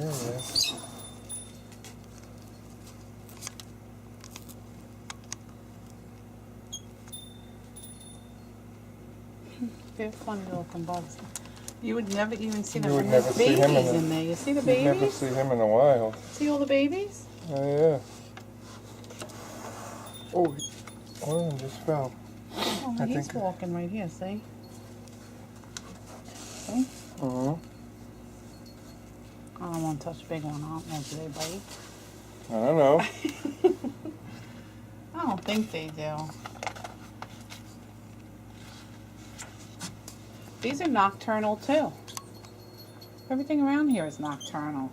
There he is. They're funny looking bugs. You would never even see them. You would And never there's see him babies in there. You see the babies? You'd never see him in the wild. See all the babies? Oh yeah. Oh, one of them just fell. Oh, I he's think- walking right here, see? See? Mm-hmm. I don't want to touch a big one. I don't know, do they bite? I don't know. I don't think they do. These are nocturnal too. Everything around here is nocturnal.